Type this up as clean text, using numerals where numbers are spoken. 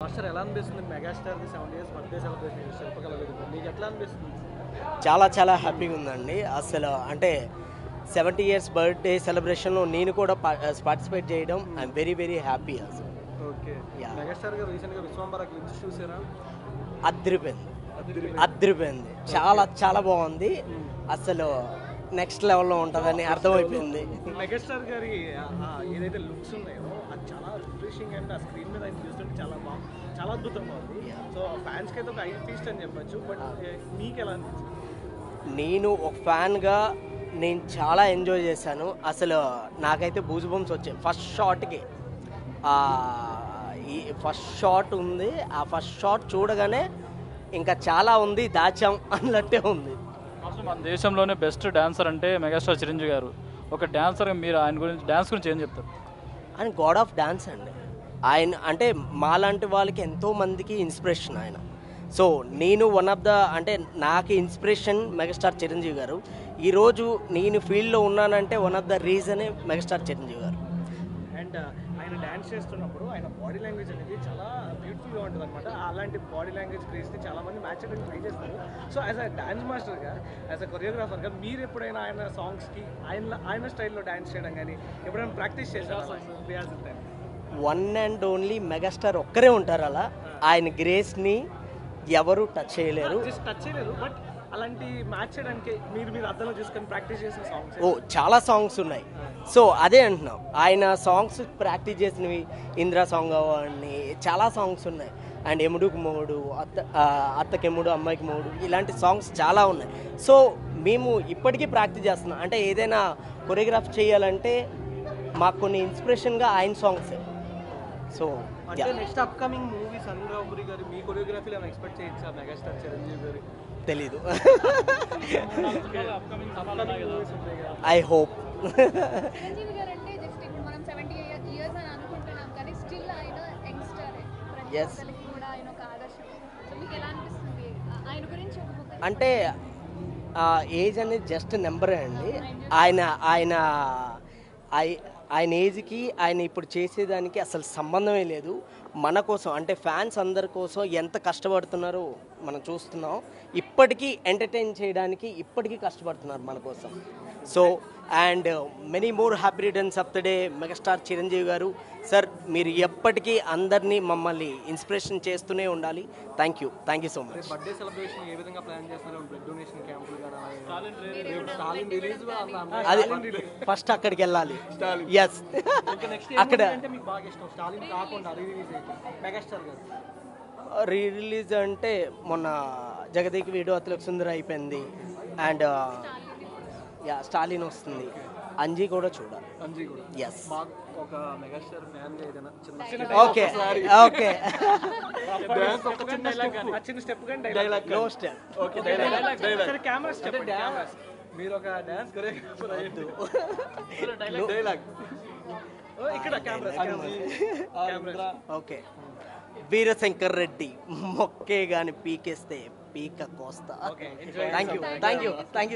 Master ఎలా అనిపిస్తుంది మెగాస్టార్ది 70 years birthday celebration శిల్పకళ వేదిక మీకు ఎట్లా అనిపిస్తుంది? చాలా చాలా హ్యాపీగా ఉందండి. అసలు అంటే 70 ఇయర్స్ బర్త్డే సెలబ్రేషన్లో నేను కూడా పార్టిసిపేట్ చేయడం ఐఎమ్ వెరీ వెరీ హ్యాపీ. అసలు ఓకే, మెగాస్టార్ గారు రీసెంట్గా విశ్వంబర గ్లిమ్స్ చూసారా? అదిరిపోయింది. చాలా చాలా బాగుంది. అసలు నెక్స్ట్ లెవెల్లో ఉంటుందని అర్థమైపోయింది. మెగాస్టార్ గారి ఏదైతే లుక్స్ ఉన్నాయో అది చాలా రిఫ్రెషింగ్ అండ్ ఆ స్క్రీన్ మీద ఆయన చూస్తుంటే చాలా అద్భుతంగా ఉంది. సో ఫ్యాన్స్కి అయితే ఒక ఐ ఫీస్ట్ అని చెప్పొచ్చు. బట్ మీకు ఎలా అనిపించింది? నేను ఒక ఫ్యాన్గా నేను చాలా ఎంజాయ్ చేశాను. అసలు నాకైతే బూజ్ బంప్స్ వచ్చాయి ఫస్ట్ షాట్కి. ఈ ఫస్ట్ షాట్ ఉంది, ఆ ఫస్ట్ షాట్ చూడగానే ఇంకా చాలా ఉంది దాచాం అన్నట్టే ఉంది. అసలు మన దేశంలోనే బెస్ట్ డాన్సర్ అంటే మెగాస్టార్ చిరంజీవి గారు. ఒక డాన్సర్ మీరు ఆయన గురించి డాన్స్ గురించి ఏం చెప్తారు? ఆయన గాడ్ ఆఫ్ డాన్స్ అండి. ఆయన అంటే మాలాంటి వాళ్ళకి ఎంతో మందికి ఇన్స్పిరేషన్ ఆయన. సో నేను వన్ ఆఫ్ ద అంటే నాకు ఇన్స్పిరేషన్ మెగాస్టార్ చిరంజీవి గారు. ఈరోజు నేను ఫీల్డ్లో ఉన్నానంటే వన్ ఆఫ్ ద రీజనే మెగాస్టార్ చిరంజీవి గారు. అండ్ ఆయన డ్యాన్స్ చేస్తున్నప్పుడు ఆయన బాడీ లాంగ్వేజ్ అనేది చాలా బ్యూటిఫుల్గా ఉంటుంది అనమాట. అలాంటి బాడీ లాంగ్వేజ్ క్రియేట్ని చాలామంది మ్యాచ్ చేయడానికి ట్రై చేస్తారు. సో యాజ్ అ డాన్స్ మాస్టర్గా, యాజ్ అ కొరియోగ్రాఫర్గా మీరు ఎప్పుడైనా ఆయన సాంగ్స్కి ఆయన స్టైల్లో డాన్స్ చేయడం కానీ ఎప్పుడైనా ప్రాక్టీస్ చేశారా? వన్ అండ్ ఓన్లీ మెగాస్టార్ ఒక్కరే ఉంటారు అలా. ఆయన గ్రేస్ని ఎవరు టచ్ చేయలేరు. టచ్ చేయలేరు, బట్ అలాంటి మ్యాచ్ చేయడానికి మీరు అర్థంలో చూసుకొని ప్రాక్టీస్ చేసిన సాంగ్స్ చాలా సాంగ్స్ ఉన్నాయి. సో అదే అంటున్నాం, ఆయన సాంగ్స్ ప్రాక్టీస్ చేసినవి ఇంద్రా సాంగ్ అవన్నీ చాలా సాంగ్స్ ఉన్నాయి. అండ్ ఎముడుకు మొగుడు, అత్తకెముడు అమ్మాయికి మొగుడు, ఇలాంటి సాంగ్స్ చాలా ఉన్నాయి. సో మేము ఇప్పటికీ ప్రాక్టీస్ చేస్తున్నాం. అంటే ఏదైనా కొరియోగ్రాఫ్ చేయాలంటే మాకు కొన్ని ఇన్స్పిరేషన్గా ఆయన సాంగ్సే. సో అంటే నెక్స్ట్ అప్కమింగ్ మూవీస్ అనురాపురి గారి మీ కొరియోగ్రఫీలో ఏమైనా ఎక్స్పెక్ట్ చేయొచ్చా మెగాస్టార్ చిరంజీవి గారి? తెలీదు. I hope. చిరంజీవి గారు అంటే జస్ట్ ఇప్పుడు మనం 70 ఇయర్స్ అని అనుకుంటున్నాం కానీ స్టిల్ ఆయన యంగ్స్టర్. ప్రతి ఒక్కరికి కూడా ఆయన ఒక ఆదర్శం. సో మీకు ఎలా అనిపిస్తుంది ఆయన గురించి? అంటే ఏజ్ అనేది జస్ట్ నెంబరే అండి. ఆయన ఆయన ఆయన ఏజ్కి ఆయన ఇప్పుడు చేసేదానికి అసలు సంబంధమే లేదు. మన కోసం అంటే ఫ్యాన్స్ అందరి కోసం ఎంత కష్టపడుతున్నారో మనం చూస్తున్నాం. ఇప్పటికీ ఎంటర్టైన్ చేయడానికి ఇప్పటికీ కష్టపడుతున్నారు మన కోసం. So and many more happy returns of the day megastar Chiranjeevi garu. Sir మీరు ఎప్పటికీ అందరినీ మమ్మల్ని ఇన్స్పిరేషన్ చేస్తూనే ఉండాలి. Thank you so much. Birthday celebration ఏ విధంగా ప్లాన్ చేస్తున్నారు? బ్లడ్ డొనేషన్ క్యాంపులు అది ఫస్ట్ అక్కడికి వెళ్ళాలి. ఎస్, అక్కడ మీకు బాగా ఇష్టం స్టాలిన్ కాకుండా రిలీజ్ అయితే మెగాస్టార్ గారు రిలీజ్ అంటే మొన్న జగదేక్ వీడియో అతలకు సుందర అయిపోయింది. అండ్ స్టాలిన్ వస్తుంది. అంజీ కూడా చూడాలి. ఎస్, ఒక మెగాస్టార్ ఫ్యాన్ ఏదైనా ఓకే ఓకే చిన్న స్టెప్ కానీ dialogue no step. Okay, dialogue camera step మీరు ఒక డాన్స్ కొరియోగ్రాఫర్ అయ్యింది. డైలాగ్ ఇక్కడ కెమెరా. ఓకే, వీరశంకర్ రెడ్డి మొక్కే గాని పీకేస్తే పీక కోస్తా. Thank you.